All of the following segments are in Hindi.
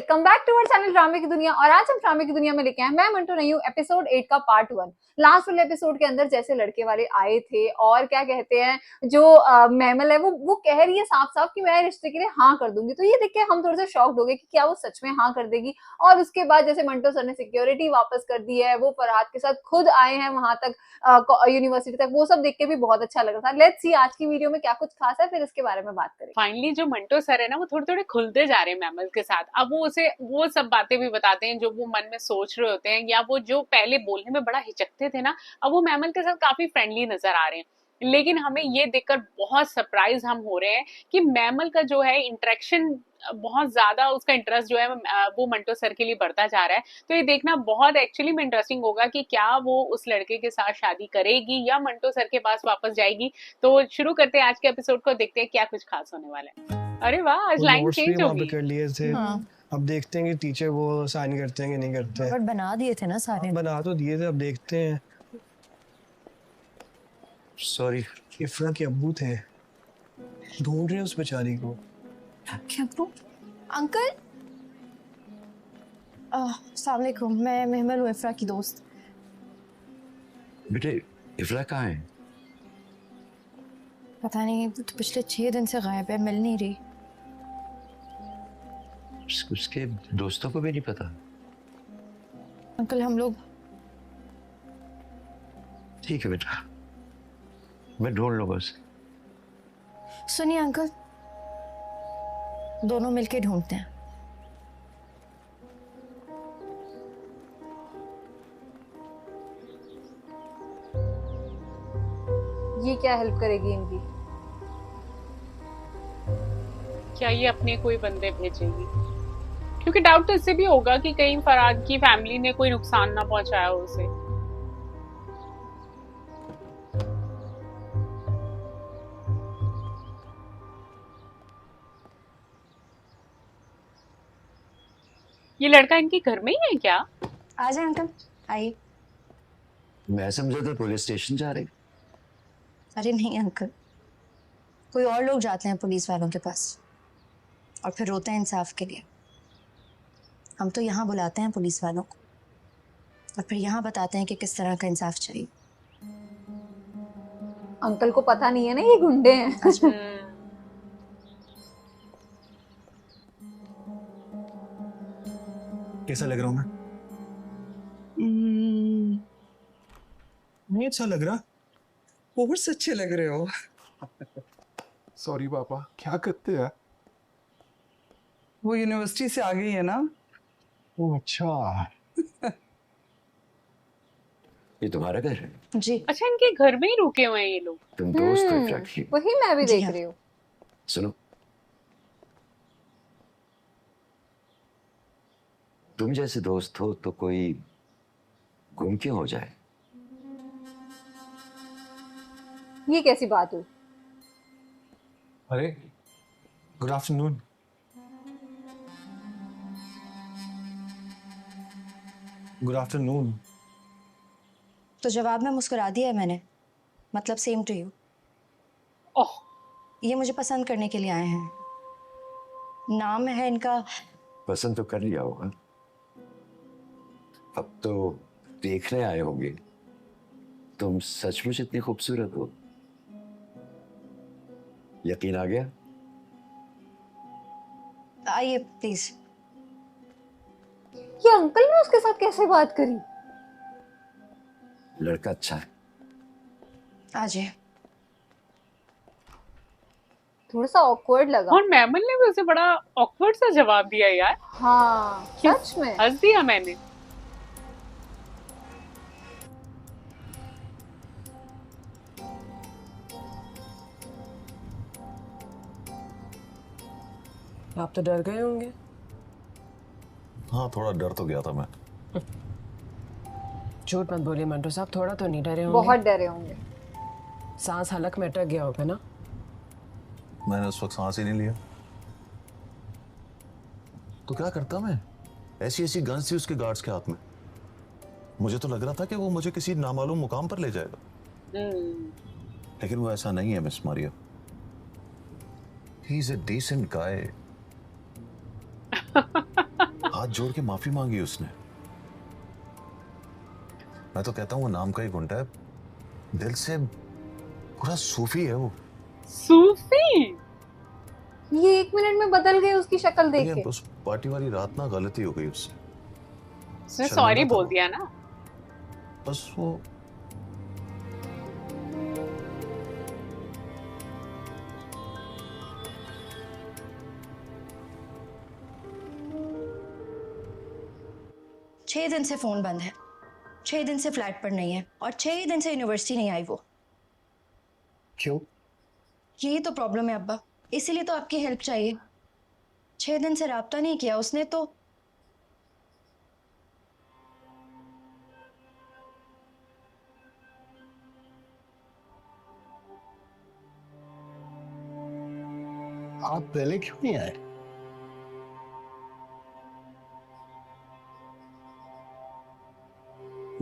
Welcome back to our channel ड्रामे की दुनिया। और आज हम ड्रामे की दुनिया में लेके आए, मैं मंटू नहीं हूँ, एपिसोड 8 का पार्ट 1। लास्ट वाले एपिसोड के अंदर जैसे लड़के वाले आए थे और क्या कहते हैं, जो मैमल है वो कह रही है साफ साफ कि मैं रिश्ते के लिए हाँ कर दूंगी। तो ये देख के हम थोड़े से शॉक्ड हो गए कि क्या वो सच में हाँ कर देगी। और उसके बाद जैसे मंटो सर ने सिक्योरिटी वापस कर दी है, वो फरहाद के साथ खुद आए हैं वहां तक, यूनिवर्सिटी तक, वो सब देख के भी बहुत अच्छा लग रहा था। लेट्स सी आज की वीडियो में क्या कुछ खास है, फिर इसके बारे में बात करें। फाइनली जो मंटो सर है ना, वो थोड़े थोड़े खुलते जा रहे हैं मैमल के साथ। अब वो उसे वो सब बातें भी बताते हैं जो वो मन में सोच रहे होते हैं, या वो जो पहले बोलने में बड़ा हिचकते थे ना, अब वो मैमल के साथ काफी फ्रेंडली नजर आ रहे हैं। लेकिन हमें ये देखकर बहुत सरप्राइज हम हो रहे हैं कि मैमल का जो है इंटरेक्शन, बहुत ज्यादा उसका इंटरेस्ट जो है वो मंटो सर के लिए बढ़ता जा रहा है। तो ये देखना बहुत एक्चुअली में इंटरेस्टिंग होगा कि क्या वो उस लड़के के साथ शादी करेगी या मंटो सर के पास वापस जाएगी। तो शुरू करते हैं आज के एपिसोड को, देखते हैं क्या कुछ खास होने वाला है। अरे वाह, आज लाइन चेंज हो गई कर लिए थे। हाँ। अब देखते हैं कि टीचर वो साइन करते हैं कि नहीं करते। बट बना दिए थे ना सारे। बना तो दिए थे, अब देखते हैं। सॉरी, इफ्रा के अब्बू थे, ढूंढ रहे हैं उस बेचारी को। क्या ब्रो? अंकल, अस्सलाम वालेकुम, मैं महमल हूँ, इफ्रा की दोस्त। बेटे, इफ्रा कहाँ है? पता नहीं, वो तो पिछले 6 दिन से गायब है, मिल नहीं रही। उसके दोस्तों को भी नहीं पता? अंकल हम लोग, ठीक है बेटा, मैं ढूंढ लूंगा उसे। सुनिए अंकल, दोनों मिलके ढूंढते हैं। ये क्या हेल्प करेगी इनकी? क्या ये अपने कोई बंदे भेजेगी? क्योंकि डाउट तो इससे भी होगा कि कहीं फरहाद की फैमिली ने कोई नुकसान ना पहुंचाया हो उसे। ये लड़का इनके घर में ही है क्या? आ जाए अंकल, आइए। मैं समझा था पुलिस स्टेशन जा रहे। अरे नहीं अंकल, कोई और लोग जाते हैं पुलिस वालों के पास और फिर रोते हैं इंसाफ के लिए। हम तो यहाँ बुलाते हैं पुलिस वालों को और फिर यहाँ बताते हैं कि किस तरह का इंसाफ चाहिए। अंकल को पता नहीं है ना ये गुंडे हैं। कैसा लग रहा हूँ मैं? नहीं अच्छा लग रहा। बहुत से अच्छे लग रहे हो। सॉरी पापा, क्या करते हैं? वो यूनिवर्सिटी से आ गई है ना। ओह अच्छा। ये तुम्हारा घर है? जी। अच्छा, इनके घर में ही रुके हुए हैं ये लोग। तुम दोस्त हो इफ्रा की? वही मैं भी जी देख हाँ। रही हूँ। सुनो, तुम जैसे दोस्त हो तो कोई गुम क्यों हो जाए? ये कैसी बात हुई? अरे गुड आफ्टरनून। Good afternoon. तो जवाब में मुस्कुरा दिया है मैंने, मतलब सेम टू यू। ओह, ये मुझे पसंद करने के लिए आए हैं। नाम है इनका। पसंद तो कर लिया होगा, अब तो देखने आए होंगे। तुम सचमुच इतनी खूबसूरत हो, यकीन आ गया? आइए प्लीज। ये अंकल ने उसके साथ कैसे बात करी? लड़का अच्छा है। आ जाइए। थोड़ा सा ऑकवर्ड लगा। और मैमल ने भी उसे बड़ा ऑकवर्ड सा जवाब दिया यार। हाँ सच में। हंस दिया मैंने। आप तो डर गए होंगे। हाँ, थोड़ा डर तो गया था मैं। झूठ मत बोलिए मंटो साहब, थोड़ा तो नहीं डरे होंगे। बहुत डरे होंगे। सांस हलक में अटक गया होगा ना। मैंने उस वक्त सांस ही नहीं लिया। तो क्या करता मैं? ऐसी ऐसी गन्स थी उसके गार्ड्स के हाथ में। मुझे तो लग रहा था कि वो मुझे किसी नामालूम मुकाम पर ले जाएगा, लेकिन वो ऐसा नहीं है miss Maria. He is a decent guy. हाथ जोड़ के माफी मांगी उसने। मैं तो कहता हूँ वो नाम का ही गुंडा है, दिल से पूरा सूफी है वो। सूफी? ये 1 मिनट में बदल गए उसकी शक्ल देख लेकिन के। उस पार्टी वाली रात ना गलती हो गई उससे। उसने शर्मिंदा सॉरी था बोल वो। दिया ना। बस वो छह दिन से फोन बंद है, 6 दिन से फ्लैट पर नहीं है, और 6 दिन से यूनिवर्सिटी नहीं आई वो। क्यों? यही तो प्रॉब्लम है अब्बा, इसीलिए तो आपकी हेल्प चाहिए। 6 दिन से राब्ता नहीं किया उसने तो। आप पहले क्यों नहीं आए?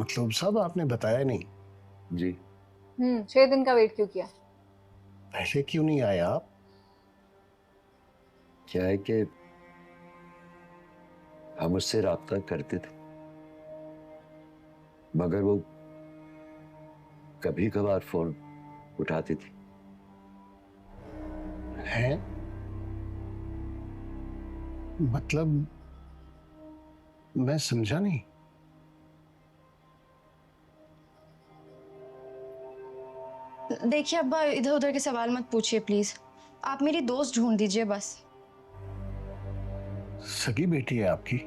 मतलब साहब आपने बताया नहीं, जी 6 दिन का वेट क्यों किया? पहले क्यों नहीं आए आप? क्या है कि हम उससे राब्ता करते थे, मगर वो कभी कभार फोन उठाती थी। हैं? मतलब मैं समझा नहीं। देखिए अब्बा, इधर उधर के सवाल मत पूछिए प्लीज, आप मेरी दोस्त ढूंढ दीजिए बस। सगी बेटी है आपकी?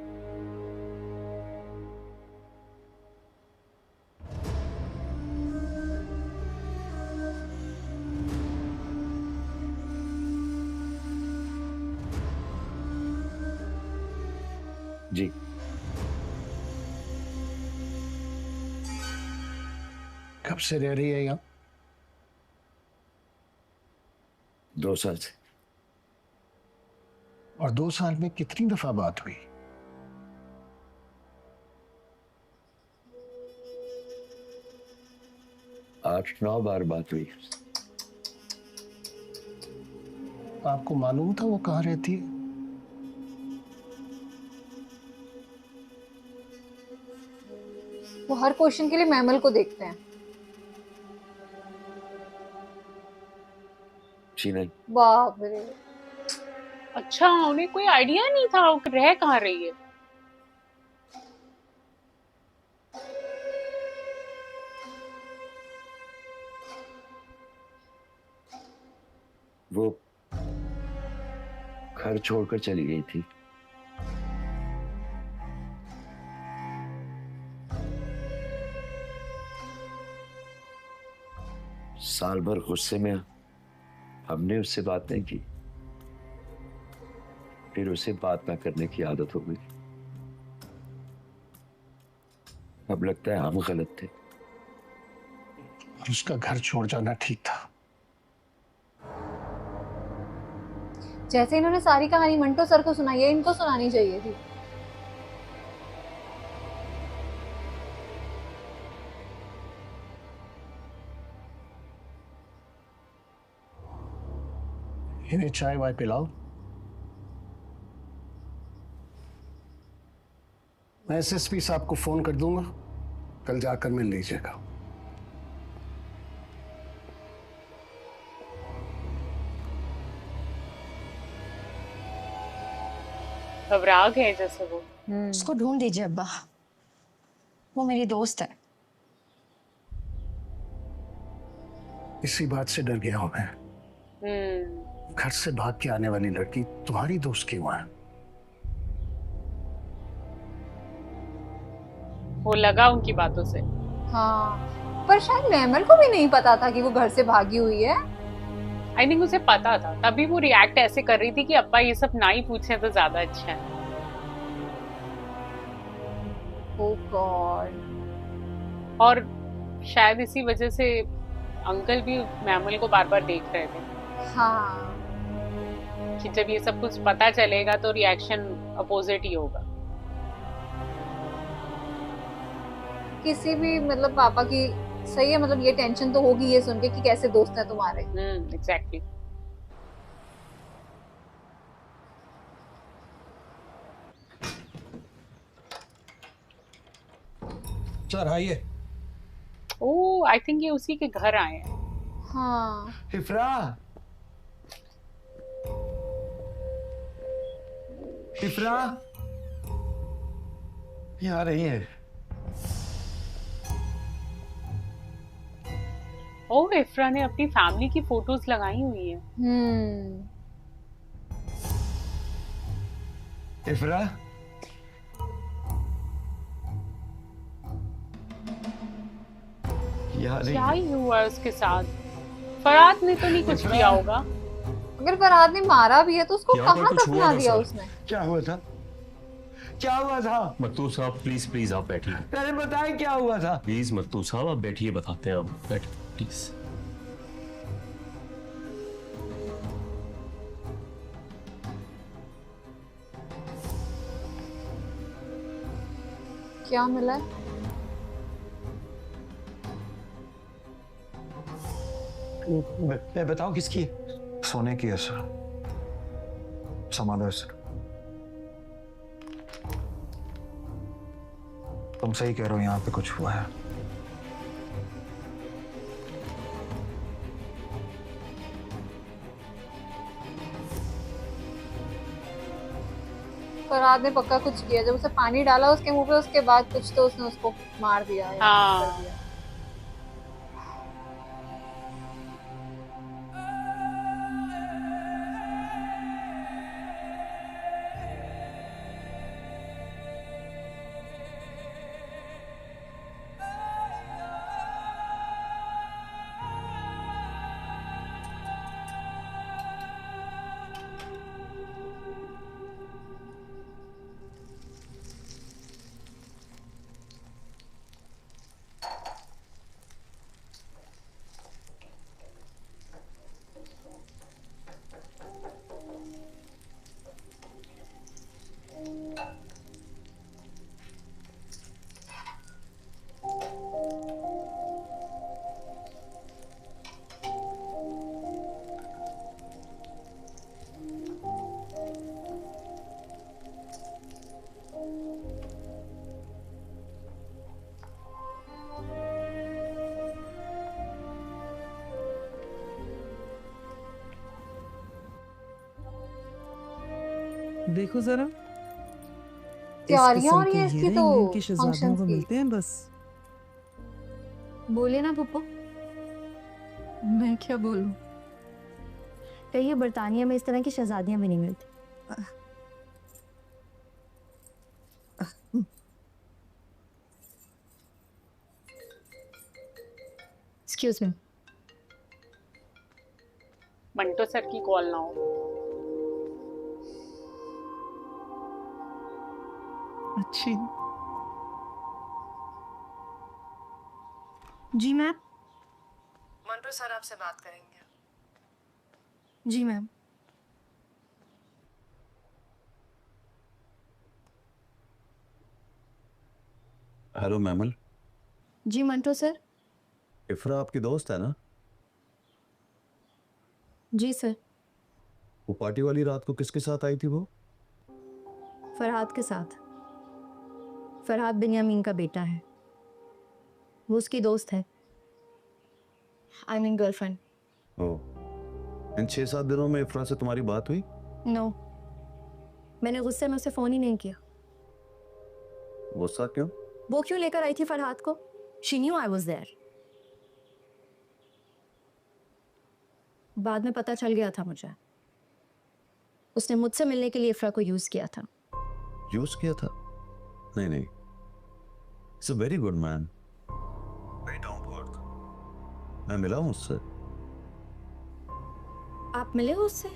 जी कब से रह रही है यहाँ? 2 साल से। और 2 साल में कितनी दफा बात हुई? आठ 9 बार बात हुई। आपको मालूम था वो कहाँ रहती है? वो हर क्वेश्चन के लिए मैमल को देखते हैं। जी नहीं। बाप रे। अच्छा, उन्हें कोई आइडिया नहीं था वो रह कहाँ रही है। वो घर छोड़कर चली गई थी। साल भर गुस्से में हमने उससे बात नहीं की, फिर उसे बात ना करने की आदत हो गई। अब लगता है हम गलत थे। और उसका घर छोड़ जाना ठीक था। जैसे इन्होंने सारी कहानी मंटो सर को सुनाई है, इनको सुनानी चाहिए थी। इन्हें चाय वाय पिलाओ। मैं एसएसपी साहब को फोन कर दूंगा, कल जाकर मिल लीजिएगा। घबरा गए जैसे वो। उसको ढूंढ दीजिए अब्बा, वो मेरी दोस्त है। इसी बात से डर गया हूं मैं। घर से भाग के आने वाली लड़की तुम्हारी दोस्त क्यों है? वो लगा उनकी बातों से। हाँ, पर शायद मैमल को भी नहीं पता था कि वो घर से भागी हुई है। आई थिंक उसे पता था, तभी वो रिएक्ट ऐसे कर रही थी कि अब्बा ये सब ना ही पूछे तो ज्यादा अच्छा है। ओह गॉड। और शायद इसी वजह से अंकल भी मैमल को बार बार देख रहे थे हाँ, कि जब ये सब कुछ पता चलेगा तो रिएक्शन अपोजिट ही होगा। किसी भी मतलब पापा की सही है, मतलब ये टेंशन तो होगी ये सुन के कि कैसे दोस्त हैं तुम्हारे। एग्जैक्टली। सर आइए। ओह आई थिंक ये उसी के घर आए हैं। हाँ इफ्रा, इफ्रा, ये आ रही है। ओह इफ्रा ने अपनी फैमिली की फोटोज लगाई हुई है। इफ्रा, ये आ रही क्या है। ही हुआ है उसके साथ? फराद ने तो नहीं कुछ किया होगा। अगर फरहाद ने मारा भी है तो उसको यहाँ पर कहाँ कुछ दफना हुआ था, दिया सर। उसने? क्या हुआ था? क्या हुआ था? मत्तू साहब प्लीज प्लीज आप बैठिए। मैंने बताया क्या हुआ था। प्लीज मत्तू साहब आप बैठिए, बताते हैं आप। बैठ प्लीज। क्या मिला है? मैं बताऊं किसकी? सोने की है सर। संभालो सर। तुम सही कह रहे हो, यहाँ पे कुछ हुआ है। फरहाद ने पक्का कुछ किया। जब उसे पानी डाला उसके मुंह पे, उसके बाद कुछ तो उसने उसको मार दिया या हाँ। कर दिया। देखो जरा, इस तैयारियां हो किस्म रही के है इसकी हीरे तो इंग्लैंड की शहजादियों फंक्शंस को की। मिलते हैं बस। बोले ना पुप्पो, मैं क्या बोलूं? कहिए बरतानिया में इस तरह की शहजादियां भी नहीं मिलती। Excuse me. मंटो सर की कॉल ना हो। अच्छी। जी मैम। मंटो सर आपसे बात करेंगे। जी मैम। Hello ma'am. जी मंटो सर। इफ्रा आपकी दोस्त है ना? जी सर। वो पार्टी वाली रात को किसके साथ आई थी वो? फरहाद के साथ। फरहाद बिन्यामीन का बेटा है, वो उसकी दोस्त है। I mean girlfriend. ओह, इन 6-7 दिनों में इफ्रा से तुम्हारी बात हुई? नो, मैंने गुस्से में उसे फोन ही नहीं किया। गुस्सा क्यों? वो क्यों लेकर आई थी फरहाद को? She knew I was there. बाद में पता चल गया था मुझे, उसने मुझसे मिलने के लिए इफ्रा को यूज किया था। यूज किया था? नहीं नहीं, it's a very good man, very down to earth. मैं मिला हूं उससे। आप मिले हो उससे?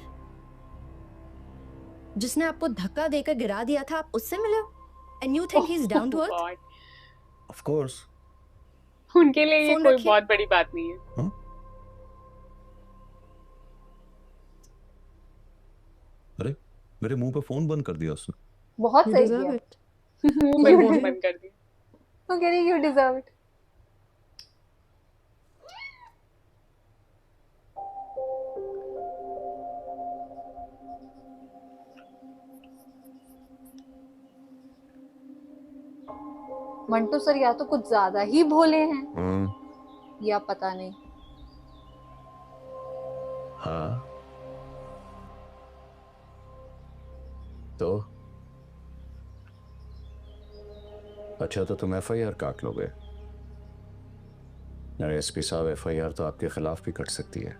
जिसने आपको धक्का देकर गिरा दिया था, आप उससे मिले हो? And you think he is down to earth? God, of course. उनके लिए ये फोन कोई रखिए। बहुत बड़ी बात नहीं है। हाँ? अरे मेरे मुंह पे फोन बंद कर दिया उसने। बहुत You सही deserve किया। it. मुंह पे फोन बंद कर दिया। तो कह रही you deserve it. Mantu sir या तो कुछ ज्यादा ही भोले हैं या पता नहीं। हाँ तो अच्छा, तो तुम एफआईआर काट लोगे? अरे एसपी साहब, एफआईआर तो आपके खिलाफ भी कट सकती है।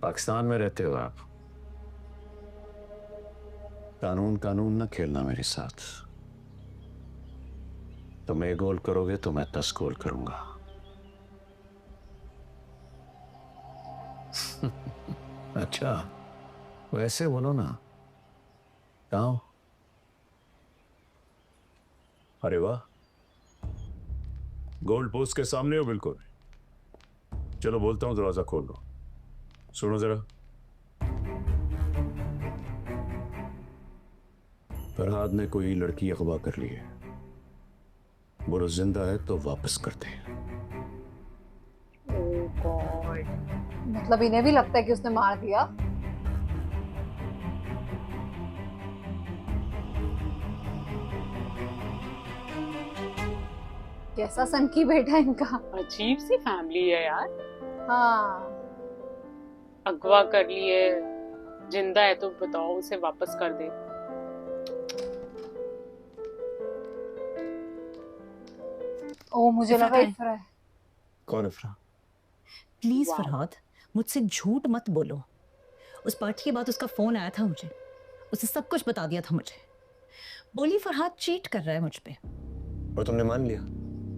पाकिस्तान में रहते हो आप, कानून कानून ना खेलना मेरे साथ। तुम 1 गोल करोगे तो मैं 10 गोल करूंगा। अच्छा वैसे बोलो ना, कहाँ हो? अरे वाह, गोल्ड पोस्ट के सामने हो बिल्कुल। चलो बोलता हूँ, दरवाजा खोल लो। सुनो जरा, फरहाद ने कोई लड़की अगवा कर ली है, बोलो जिंदा है तो वापस करते हैं। ओह गॉड। मतलब इन्हें भी लगता है कि उसने मार दिया। कैसा सनकी बेटा इनका। अजीब सी फैमिली है यार। हाँ अगवा कर लिए, जिंदा है तो बताओ उसे वापस कर दे। ओ मुझे इफ़रा लगा कहाँ है? इफ़रा है। कौन इफ्रा? प्लीज वाह। फरहाद, मुझसे झूठ मत बोलो। उस पार्टी के बाद उसका फोन आया था मुझे, उसने सब कुछ बता दिया था मुझे। बोली फरहाद चीट कर रहा है मुझ पे। और तुमने मान लिया?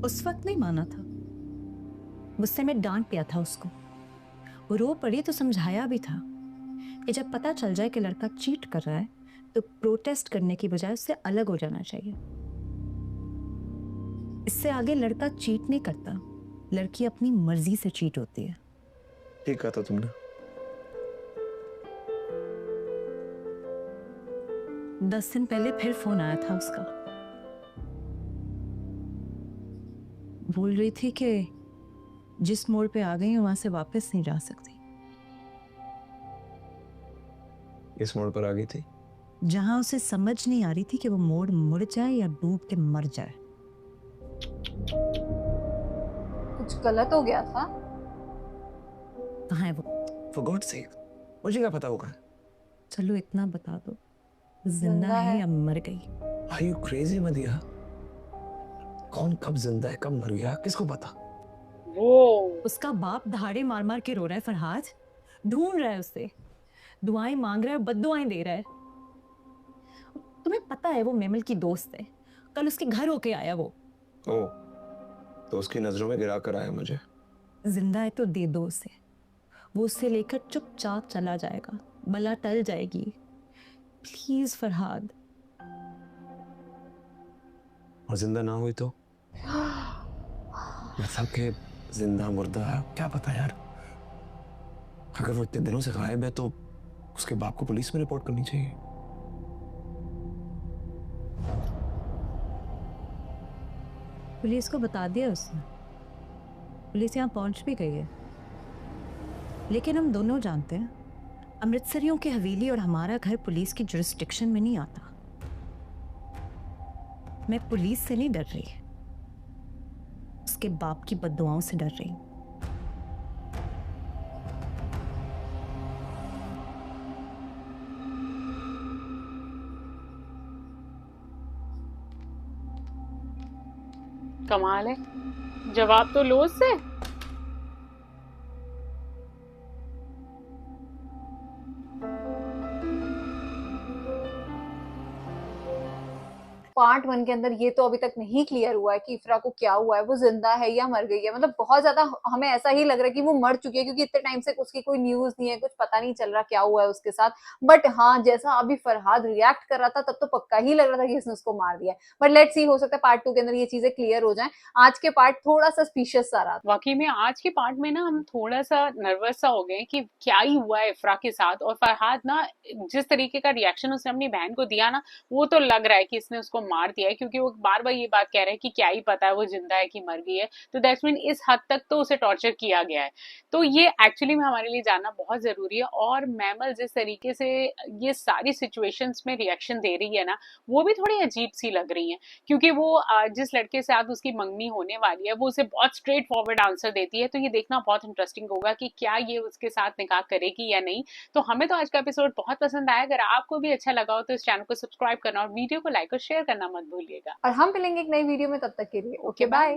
उस वक्त नहीं माना था, गुस्से में डांट दिया था उसको। वो रो पड़ी तो समझाया भी था कि जब पता चल जाए कि लड़का चीट कर रहा है तो प्रोटेस्ट करने की बजाय उससे अलग हो जाना चाहिए। इससे आगे लड़का चीट नहीं करता, लड़की अपनी मर्जी से चीट होती है। ठीक कहा था तुमने। 10 दिन पहले फिर फोन आया था उसका, बोल रही थी कि जिस मोड़ पे आ गई हूं वहां से वापस नहीं जा सकती। इस मोड़ पर आ गई थी जहां उसे समझ नहीं आ रही थी कि वो मोड़ मुड़ जाए या डूब के मर जाए। कुछ गलत हो गया था। कहाँ है वो? फॉर गॉड सेक, मुझे क्या पता होगा। चलो इतना बता दो, जिंदा जिंदा है है। या मर गई? Are you crazy मदिया? कौन कब जिंदा है कब मर गया किसको पता? वो उसका बाप दहाड़े मार मार के रो रहा है फरहाद, ढूंढ रहा है उसे, दुआएं मांग रहा है, बद्दुआएं दे रहा है। तुम्हें पता है वो मेमल की दोस्त है, कल उसके घर होके आया वो। ओ, तो उसकी नजरों में गिरा कर आया मुझे। जिंदा है तो दे दो उसे, वो उसे लेकर चुपचाप चला जाएगा, बला टल जाएगी। प्लीज फरहाद। और जिंदा ना हुई तो? मतलब कि जिंदा मुर्दा है क्या पता यार। अगर वो इतने दिनों से गायब है तो उसके बाप को पुलिस में रिपोर्ट करनी चाहिए। पुलिस को बता दिया उसने, पुलिस यहाँ पहुंच भी गई है। लेकिन हम दोनों जानते हैं अमृतसरियों की हवेली और हमारा घर पुलिस की जुरिस्डिक्शन में नहीं आता। मैं पुलिस से नहीं डर रही, उसके बाप की बद्दुआओं से डर रही हूं। कमाल है, जवाब तो लो उससे। पार्ट 1 के अंदर ये तो अभी तक नहीं क्लियर हुआ है कि इफ्रा को क्या हुआ है, वो जिंदा है या मर गई है। मतलब बहुत ज्यादा हमें ऐसा ही लग रहा है कि वो मर चुकी है, क्योंकि इतने टाइम से उसकी कोई न्यूज नहीं है, कुछ पता नहीं चल रहा क्या हुआ है उसके साथ। बट हाँ, जैसा अभी फरहाद रिएक्ट कर रहा था तब तो पक्का ही लग रहा था कि इसने उसको मार दिया। बट लेट्स सी, हो सकता है पार्ट 2 के अंदर ये चीजें क्लियर हो जाए। आज के पार्ट थोड़ा सा स्पीशियस सा रहा। वाकई में आज के पार्ट में ना हम थोड़ा सा नर्वस सा हो गए कि क्या ही हुआ है इफ्रा के साथ। और फरहाद ना जिस तरीके का रिएक्शन उसने अपनी बहन को दिया ना, वो तो लग रहा है कि इसने उसको मार दिया है, क्योंकि वो बार बार ये बात कह रहे हैं कि क्या ही पता है वो जिंदा है कि मर गई है। तो दैट्स मीन इस हद तक तो उसे टॉर्चर किया गया है। तो ये एक्चुअली में हमारे लिए जानना बहुत जरूरी है। और मैमल जिस तरीके से ये सारी सिचुएशंस में रिएक्शन दे रही है ना, वो भी थोड़ी अजीब सी लग रही है, क्योंकि वो जिस लड़के से आज उसकी मंगनी होने वाली है वो उसे बहुत स्ट्रेट फॉरवर्ड आंसर देती है। तो ये देखना बहुत इंटरेस्टिंग होगा कि क्या ये उसके साथ निकाह करेगी या नहीं। तो हमें तो आज का एपिसोड बहुत पसंद आया। अगर आपको भी अच्छा लगा हो तो इस चैनल को सब्सक्राइब करना और वीडियो को लाइक और शेयर करना मत भूलिएगा। और हम मिलेंगे एक नई वीडियो में, तब तक के लिए ओके बाय।